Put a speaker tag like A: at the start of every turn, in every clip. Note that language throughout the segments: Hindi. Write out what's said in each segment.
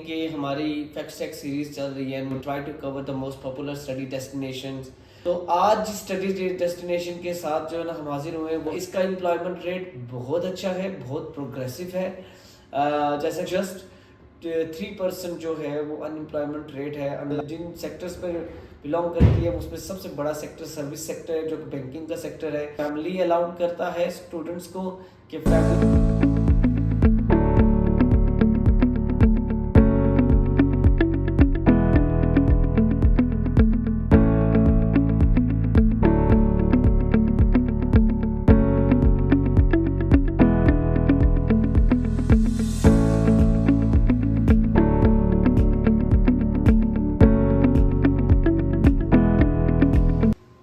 A: कि हमारी फैक्ट चेक सीरीज चल रही है and we try to cover the most popular study destinations. तो आज स्टडी डेस्टिनेशन के साथ जो है ना हम हाजिर हुए हैं, वो इसका एम्प्लॉयमेंट रेट बहुत अच्छा है, बहुत प्रोग्रेसिव है। जैसे जस्ट 3% जो है वो अनएम्प्लॉयमेंट रेट है। जिन सेक्टर्स पर बिलोंग करती है उसमें सबसे बड़ा सेक्टर सर्विस सेक्टर है, जो बैंकिंग का सेक्टर है। फैमिली अलाउड करता है स्टूडेंट्स को कि फैमिली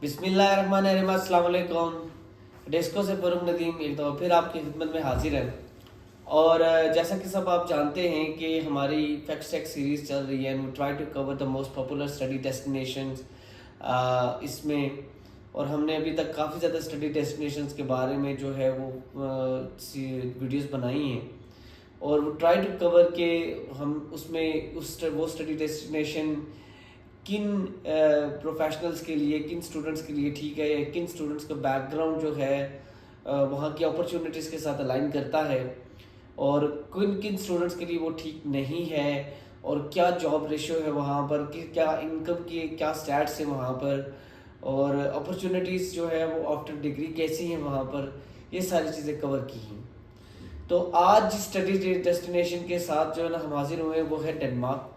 A: बिस्मिल्लाहिर्रहमानिर्रहीम, अस्सलाम वालेकुम। डेस्को से फरूक नदीम एक दफ़ा फिर आपकी खिदमत में हाजिर है। और जैसा कि सब आप जानते हैं कि हमारी फैक्ट चेक सीरीज़ चल रही है and we try to cover the most popular study destinations इसमें। और हमने अभी तक काफ़ी ज़्यादा स्टडी डेस्टिनेशंस के बारे में जो है वो वीडियोस बनाई हैं और वो ट्राई टू कवर के हम उसमें वो स्टडी डेस्टिनेशन किन प्रोफेशनल्स के लिए, किन स्टूडेंट्स के लिए ठीक है, या किन स्टूडेंट्स का बैकग्राउंड जो है वहाँ की अपॉर्चुनिटीज़ के साथ अलाइन करता है, और किन किन स्टूडेंट्स के लिए वो ठीक नहीं है, और क्या जॉब रेशियो है वहाँ पर, कि क्या इनकम की क्या स्टैट्स है वहाँ पर, और अपॉर्चुनिटीज़ जो है वो आफ्टर डिग्री कैसी हैं वहाँ पर, ये सारी चीज़ें कवर की हैं। तो आज स्टडी डेस्टिनेशन के साथ जो है ना हम हाजिर हुए हैं, वो है Denmark.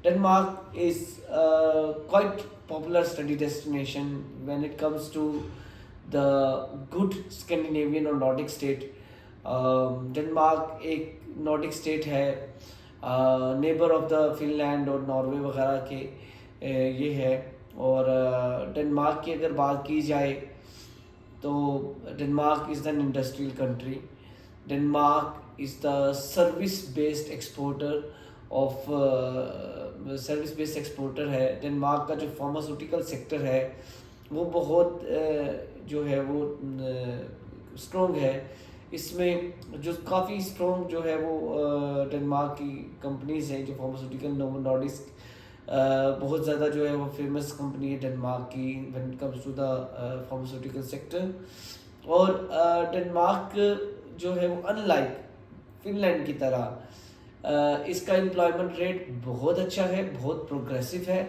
A: Denmark is quite popular study destination when it comes to the good Scandinavian or Nordic state. Denmark एक नॉर्डिक स्टेट है, नेबर ऑफ द फिनलैंड और नॉर्वे वगैरह के ये है। और डेनमार्क की अगर बात की जाए तो Denmark is an industrial country. Denmark is the service based exporter of service based exporter है। डेनमार्क का जो फार्मास्यूटिकल सेक्टर है वो बहुत जो है वो स्ट्रॉन्ग है। इसमें जो काफ़ी स्ट्रॉन्ग जो है वो डेनमार्क की कंपनीज हैं, जो फार्मास्यूटिकल नोवो नॉर्डिस्क बहुत ज़्यादा जो है वो फेमस कंपनी है डेनमार्क की when it comes to the pharmaceutical sector. और डेनमार्क जो है वो अनलाइक फिनलैंड की तरह इसका एम्प्लॉयमेंट रेट बहुत अच्छा है, बहुत प्रोग्रेसिव है।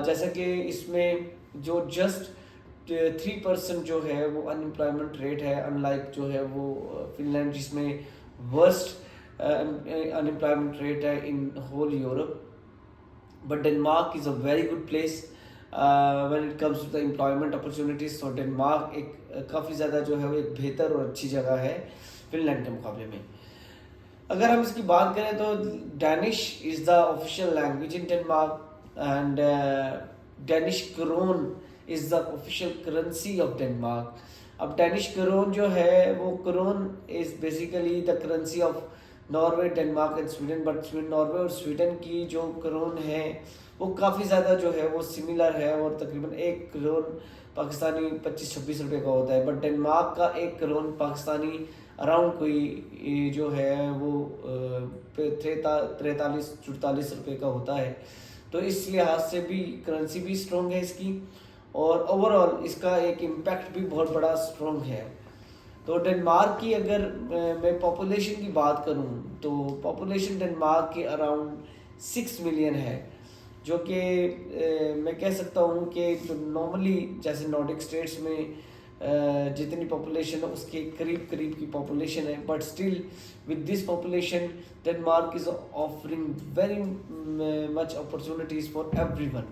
A: जैसा कि इसमें जो जस्ट 3% जो है वो अनएम्प्लॉयमेंट रेट है, अनलाइक जो है वो फिनलैंड जिसमें वर्स्ट अनएम्प्लॉयमेंट रेट है in whole Europe. But Denmark is a very good place when it comes to the employment opportunities. तो डेनमार्क एक काफ़ी ज़्यादा जो है वो एक बेहतर और अच्छी जगह है फिनलैंड के मुकाबले में। अगर हम इसकी बात करें तो Danish is the official language in Denmark and Danish krone is the official currency of Denmark. अब डैनिश क्रोन जो है वो krone is basically the currency of Norway, Denmark and Sweden. But Norway और स्वीडन की जो क्रोन है वो काफ़ी ज़्यादा जो है वो सिमिलर है, और तकरीबन एक क्रोन पाकिस्तानी 25-26 रुपये का होता है। बट डेनमार्क का एक क्रोन पाकिस्तानी अराउंड कोई जो है वो 43-44 रुपये का होता है। तो इस लिहाज से भी करेंसी भी स्ट्रॉन्ग है इसकी, और ओवरऑल इसका एक इम्पैक्ट भी बहुत बड़ा स्ट्रॉन्ग है। तो डेनमार्क की अगर मैं पॉपुलेशन की बात करूं तो पॉपुलेशन डेनमार्क की अराउंड 6 मिलियन है, जो कि मैं कह सकता हूं कि जो नॉर्मली जैसे नॉर्डिक स्टेट्स में जितनी पॉपुलेशन है उसके करीब करीब की पॉपुलेशन है। But still with this population Denmark is offering very much opportunities for everyone.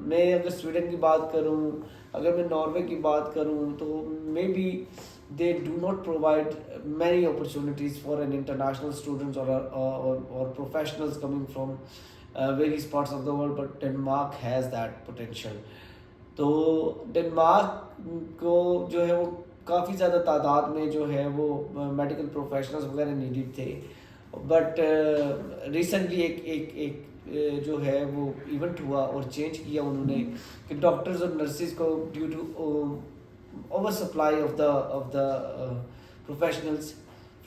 A: मैं अगर स्वीडन की बात करूं, अगर मैं नॉर्वे की बात करूं, तो maybe they do not provide many opportunities for an international students और professionals coming from various parts of the world, but Denmark has that potential. तो डेनमार्क को जो है वो काफ़ी ज़्यादा तादाद में जो है वो मेडिकल प्रोफेशनल्स वगैरह नीडेड थे। बट रिसेंटली एक जो है वो इवेंट हुआ और चेंज किया उन्होंने कि डॉक्टर्स और नर्सेज को due to over supply of the professionals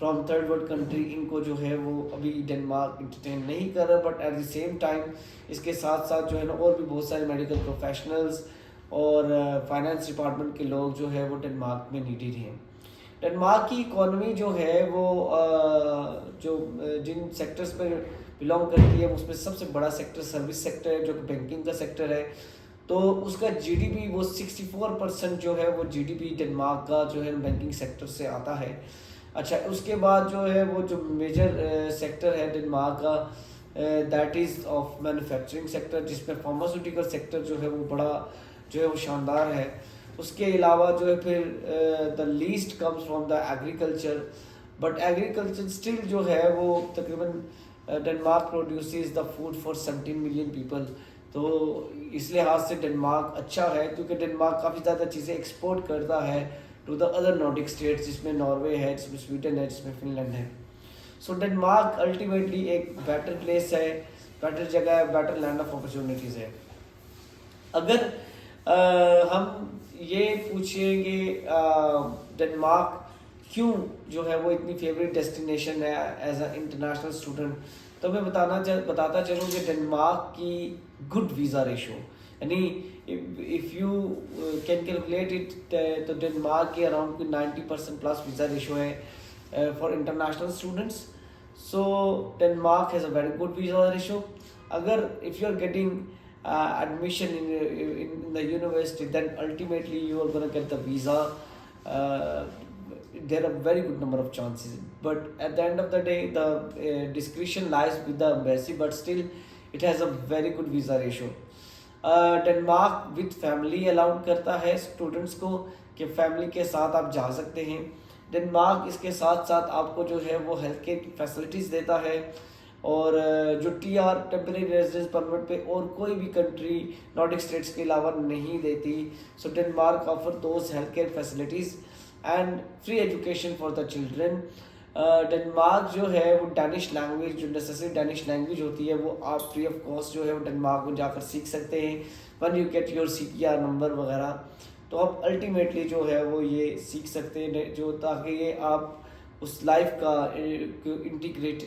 A: from third world country, इनको जो है वो अभी डेनमार्क इंटरटेन नहीं कर रहा, but at the same time इसके साथ साथ जो है ना और भी बहुत सारे मेडिकल प्रोफेशनल्स और फाइनेंस डिपार्टमेंट के लोग जो है वो डेनमार्क में नीडेड हैं। डेनमार्क की इकोनॉमी जो है वो जिन सेक्टर्स पर बिलोंग करती है उसमें सबसे बड़ा सेक्टर सर्विस सेक्टर है, जो कि बैंकिंग का सेक्टर है। तो उसका जीडीपी वो 64% जो है वो जीडीपी डेनमार्क का जो है बैंकिंग सेक्टर से आता है। अच्छा, उसके बाद जो है वो जो मेजर सेक्टर है डेनमार्क का, that is of manufacturing sector, जिसमें फार्मास्यूटिकल सेक्टर जो है वो बड़ा जो है वो शानदार है। उसके अलावा जो है फिर the least comes from the agriculture, but agriculture still जो है वो तकरीबन Denmark produces the food for 17 million people. तो इस लिहाज से डेनमार्क अच्छा है, क्योंकि डेनमार्क काफ़ी ज़्यादा चीज़ें एक्सपोर्ट करता है to the other Nordic states, जिसमें नॉर्वे है, जिसमें स्वीडन है, जिसमें फिनलैंड है। सो डेनमार्क अल्टीमेटली एक बेटर प्लेस है, बेटर जगह है, बेटर लैंड ऑफ अपॉर्चुनिटीज़ है। अगर हम ये पूछेंगे डेनमार्क क्यों जो है वो इतनी फेवरेट डेस्टिनेशन है एज अ इंटरनेशनल स्टूडेंट, तो मैं बताता चलूँ कि डेनमार्क की गुड वीज़ा रेशो, यानी if you can calculate it, तो डेनमार्क के अराउंड 90% प्लस वीज़ा रेशो है for international students. So Denmark has a very good visa ratio. अगर if you are getting admission in the university, then ultimately you are going to get the visa. There are very good number of chances, but at the end of the day the discretion lies with the embassy, but still it has a very good visa ratio. Denmark with family allowed करता है स्टूडेंट्स को कि फैमिली के साथ आप जा सकते हैं। डेनमार्क इसके साथ साथ आपको जो है वो हेल्थ केयर फैसिलिटीज़ देता है, और जो टीआर टेम्परेरी रेजिडेंस परमिट पे और कोई भी कंट्री नॉर्डिक स्टेट्स के अलावा नहीं देती। So Denmark offer those health care facilities and free education for the children. Denmark जो है वो डैनिश लैंग्वेज, जो नेसेसरी डैनिश लैंग्वेज होती है, वो आप फ्री ऑफ कॉस्ट जो है वो डेनमार्क में जाकर सीख सकते हैं one you get your CPR number वगैरह। तो आप अल्टीमेटली जो है वो ये सीख सकते हैं, जो ताकि ये आप उस लाइफ का इंटीग्रेट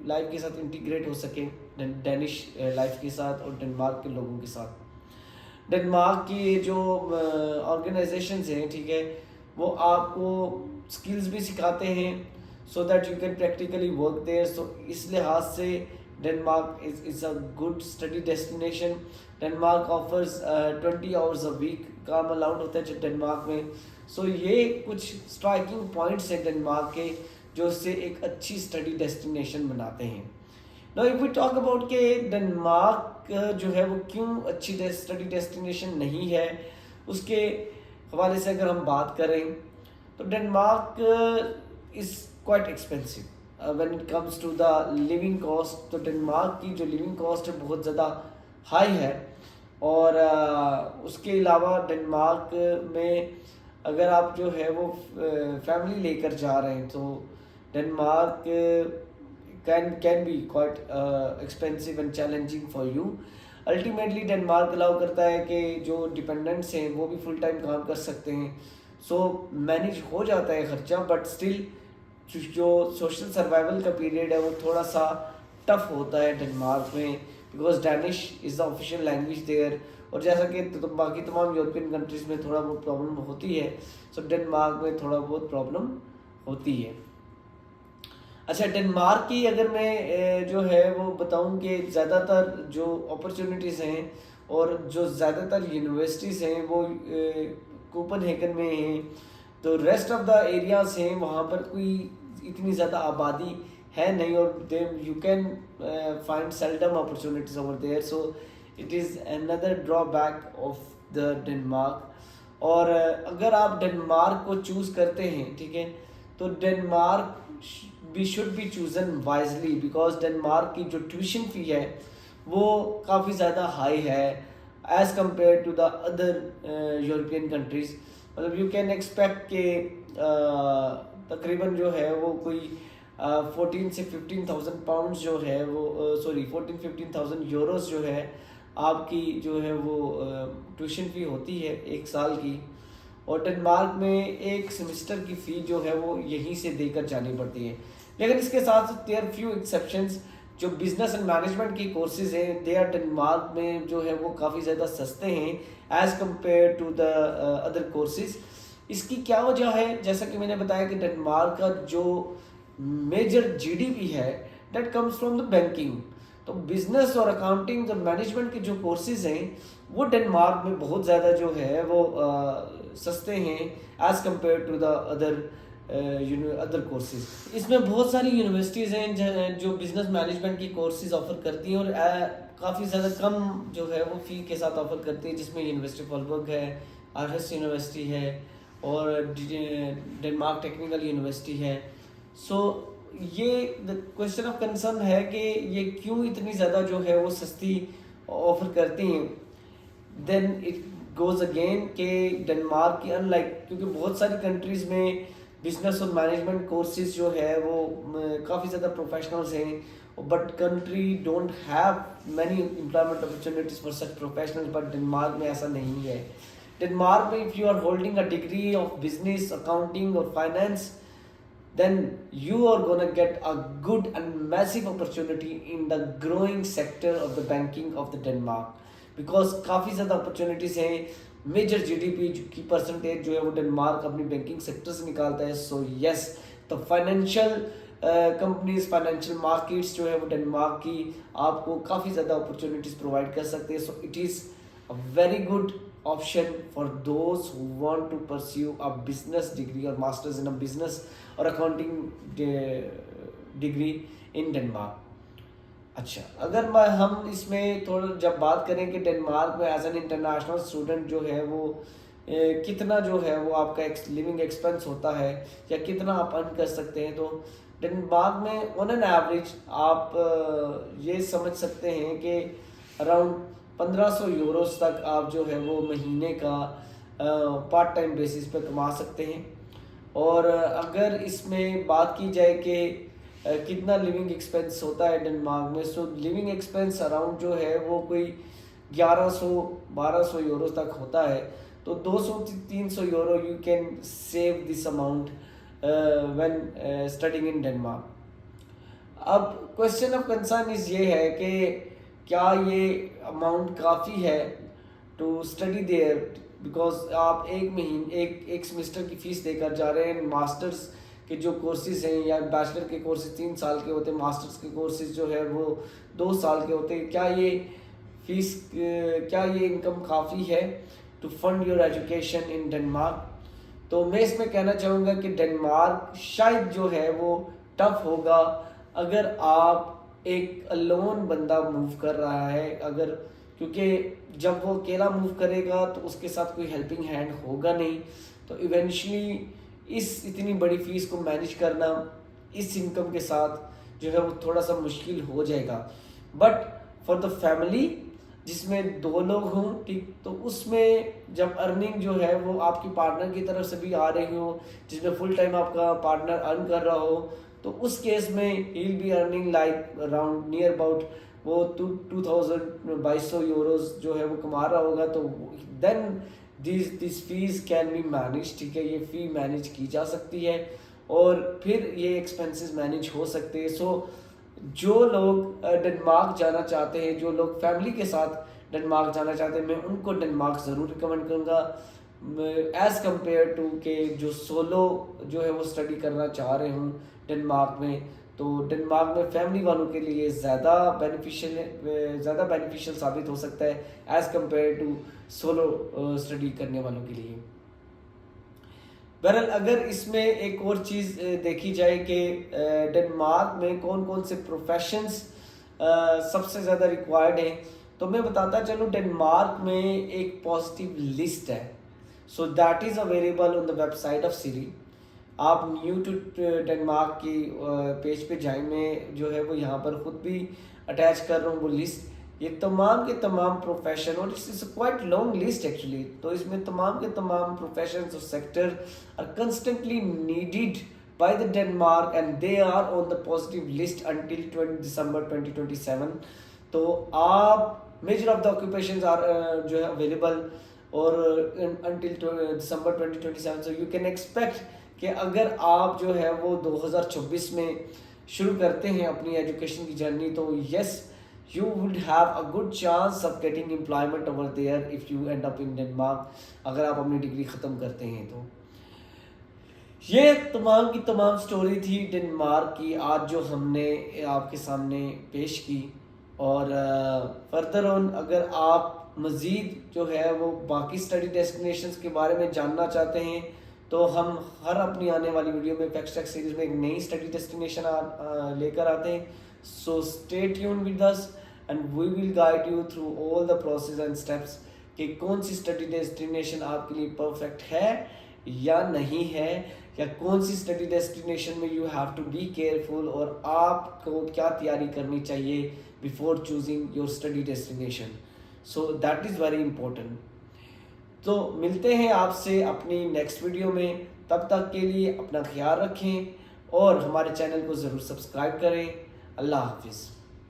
A: लाइफ के साथ इंटीग्रेट हो सके डैनिश लाइफ के साथ और डेनमार्क के लोगों के साथ। डेनमार्क की जो ऑर्गेनाइजेशंस हैं, ठीक है, वो आपको स्किल्स भी सिखाते हैं so that you can practically work there. So इस लिहाज से Denmark is a good study destination. Denmark offers 20 hours a week काम अलाउड होता है डेनमार्क में। सो ये कुछ स्ट्राइकिंग पॉइंट्स हैं डेनमार्क के, जो इससे एक अच्छी स्टडी डेस्टिनेशन बनाते हैं। Now if we talk about के डेनमार्क जो है वो क्यों अच्छी स्टडी डेस्टिनेशन नहीं है, उसके हवाले से अगर हम बात करें तो Denmark is quite expensive when it comes to the living cost. तो डेनमार्क की जो लिविंग कॉस्ट है बहुत ज़्यादा हाई है, और उसके अलावा डेनमार्क में अगर आप जो है वो फैमिली लेकर जा रहे हैं तो Denmark can be quite expensive and challenging for you. Ultimately Denmark allow करता है कि जो डिपेंडेंट्स हैं वो भी फुल टाइम काम कर सकते हैं। सो मैनेज हो जाता है खर्चा, बट स्टिल जो सोशल सर्वाइवल का पीरियड है वो थोड़ा सा टफ होता है डेनमार्क में, because Danish is the official language there. और जैसा कि तो बाकी तमाम यूरोपियन कंट्रीज़ में थोड़ा बहुत प्रॉब्लम होती है, सो डेनमार्क में थोड़ा बहुत प्रॉब्लम होती है। अच्छा, डेनमार्क की अगर मैं जो है वो बताऊं कि ज़्यादातर जो अपॉर्चुनिटीज़ हैं और जो ज़्यादातर यूनिवर्सिटीज़ हैं वो कोपनहेगन में हैं, तो रेस्ट ऑफ द एरियाज़ हैं वहाँ पर कोई इतनी ज़्यादा आबादी है नहीं, और you can find seldom opportunities over there. So it is another drawback of the Denmark. और अगर आप डेनमार्क को चूज़ करते हैं, ठीक है, तो डेनमार्क भी should be chosen wisely, because Denmark की जो ट्यूशन फ़ी है वो काफ़ी ज़्यादा हाई है as compare to the other European countries. मतलब यू कैन एक्सपेक्ट के तकरीबन जो है वो कोई 14 से 15,000 पाउंड्स जो है वो 14-15,000 यूरोस जो है आपकी जो है वो ट्यूशन फ़ी होती है एक साल की। और डेनमार्क में एक सेमेस्टर की फ़ी जो है वो यहीं से देकर जानी पड़ती है। लेकिन इसके साथ साथ देयर फ्यू एक्सेप्शंस, जो बिजनेस एंड मैनेजमेंट की कोर्सेज हैं दे आर डेनमार्क में जो है वो काफ़ी ज़्यादा सस्ते हैं as compare to the other courses. इसकी क्या वजह है? जैसा कि मैंने बताया कि डेनमार्क का जो मेजर जीडीपी है that comes from the banking. तो बिजनेस और अकाउंटिंग और मैनेजमेंट के जो कोर्सेज हैं वो डेनमार्क में बहुत ज़्यादा जो है वो सस्ते हैं as compare to the other courses. इसमें बहुत सारी यूनिवर्सिटीज़ हैं जो बिजनेस मैनेजमेंट की कोर्सेज ऑफर करती हैं और काफ़ी ज़्यादा कम जो है वो फ़ी के साथ ऑफर करती है, जिसमें यूनिवर्सिटी ऑफ ऑलबर्ग है, आरहस यूनिवर्सिटी है और डेनमार्क टेक्निकल यूनिवर्सिटी है। सो ये क्वेश्चन ऑफ कंसर्न है कि ये क्यों इतनी ज़्यादा जो है वो सस्ती ऑफर करती हैं। देन इट गोज अगेन के डेनमार्क की अनलाइक, क्योंकि बहुत सारी कंट्रीज़ में बिजनेस और मैनेजमेंट कोर्सेज जो है वो काफ़ी ज़्यादा प्रोफेशनल्स हैं, but country don't have many employment opportunities for such professionals. But Denmark में ऐसा नहीं है। डेनमार्क में if you are holding a degree of business accounting और finance, then you are gonna get a good and massive opportunity in the growing sector of the banking of the Denmark, because काफ़ी ज़्यादा अपॉर्चुनिटीज़ हैं। मेजर जीडीपी की परसेंटेज जो है वो डेनमार्क अपनी बैंकिंग सेक्टर से निकालता है। सो यस, तो फाइनेंशियल कंपनीज, फाइनेंशियल मार्केट्स जो है वो डेनमार्क की आपको काफ़ी ज़्यादा अपॉर्चुनिटीज़ प्रोवाइड कर सकते हैं। सो it is a very good option for those who want to pursue a business degree or masters in a business or accounting degree in Denmark। अच्छा, अगर हम इसमें थोड़ा जब बात करें कि डेनमार्क में एज एन इंटरनेशनल स्टूडेंट जो है वो कितना जो है वो आपका लिविंग एक्सपेंस होता है या कितना आप अर्न कर सकते हैं, तो डेनमार्क में ऑन एन एवरेज आप ये समझ सकते हैं कि अराउंड 1500 यूरोस तक आप जो है वो महीने का पार्ट टाइम बेसिस पे कमा सकते हैं। और अगर इसमें बात की जाए कि कितना लिविंग एक्सपेंस होता है डेनमार्क में, सो लिविंग एक्सपेंस अराउंड जो है वो कोई 1100-1200 यूरो तक होता है। तो 200-300 euro you can save this amount when studying in Denmark. अब क्वेश्चन ऑफ कंसर्न इज ये है कि क्या ये अमाउंट काफ़ी है टू स्टडी देयर, बिकॉज आप एक सेमेस्टर की फ़ीस देकर जा रहे हैं। मास्टर्स के जो कोर्सेज हैं या बैचलर के कोर्सेज 3 साल के होते हैं, मास्टर्स के कोर्सेज जो है वो 2 साल के होते हैं। क्या ये इनकम काफ़ी है to fund your education in Denmark? तो मैं इसमें कहना चाहूँगा कि डेनमार्क शायद जो है वो टफ होगा अगर आप एक अलोन बंदा मूव कर रहा है, अगर, क्योंकि जब वो अकेला मूव करेगा तो उसके साथ कोई हेल्पिंग हैंड होगा नहीं, तो इवेंचुअली इस इतनी बड़ी फीस को मैनेज करना इस इनकम के साथ जो है वो थोड़ा सा मुश्किल हो जाएगा। बट फॉर द फैमिली जिसमें 2 लोग हों, ठीक, तो उसमें जब अर्निंग जो है वो आपकी पार्टनर की तरफ से भी आ रही हो, जिसमें फुल टाइम आपका पार्टनर अर्न कर रहा हो, तो उस केस में he will be earning like around near about वो 2200 यूरोस जो है वो कमा रहा होगा। तो then this fees can be manage, ठीक है, ये फ़ी मैनेज की जा सकती है और फिर ये एक्सपेंसेस मैनेज हो सकते हैं। सो जो लोग डेनमार्क जाना चाहते हैं, जो लोग फैमिली के साथ डेनमार्क जाना चाहते हैं, मैं उनको डेनमार्क ज़रूर रिकमेंड करूँगा एज़ कम्पेयर टू के जो सोलो जो है वो स्टडी करना चाह रहे हूँ डेनमार्क में। तो डेनमार्क में फैमिली वालों के लिए ज़्यादा बेनिफिशियल साबित हो सकता है as compare to solo study करने वालों के लिए। बहरहाल अगर इसमें एक और चीज़ देखी जाए कि डेनमार्क में कौन कौन से प्रोफेशंस सबसे ज़्यादा रिक्वायर्ड हैं, तो मैं बताता चलूँ डेनमार्क में एक पॉजिटिव लिस्ट है। So that is available on the website of SIRI. आप न्यू टू डेनमार्क की पेज पे जाएं, मैं जो है वो यहाँ पर खुद भी अटैच कर रहा हूँ वो लिस्ट। ये तमाम के तमाम प्रोफेशन, और it's quite long list actually, तो इसमें तमाम के तमाम प्रोफेशन और sector are constantly needed by the Denmark and they are on the positive list until 20 December 2027। तो आप major of the occupations are जो है अवेलेबल और until December 2027। So you can expect कि अगर आप जो है वो 2026 में शुरू करते हैं अपनी एजुकेशन की जर्नी, तो yes you would have a good chance of getting employment over there if you end up in Denmark, अगर आप अपनी डिग्री ख़त्म करते हैं तो। ये तमाम की तमाम स्टोरी थी डेनमार्क की आज जो हमने आपके सामने पेश की। और फर्दर ऑन अगर आप मज़ीद जो है वो बाकी स्टडी डेस्टिनेशंस के बारे में जानना चाहते हैं तो हम हर अपनी आने वाली वीडियो में फैक्ट्स टेक सीरीज़ में एक नई स्टडी डेस्टिनेशन लेकर आते हैं। So stay tuned with us and we will guide you through all the process and steps कि कौन सी स्टडी डेस्टिनेशन आपके लिए परफेक्ट है या नहीं है, या कौन सी स्टडी डेस्टिनेशन में you have to be careful और आपको क्या तैयारी करनी चाहिए before choosing your study destination. So that is very important. तो मिलते हैं आपसे अपनी नेक्स्ट वीडियो में, तब तक के लिए अपना ख्याल रखें और हमारे चैनल को ज़रूर सब्सक्राइब करें। अल्लाह हाफिज़।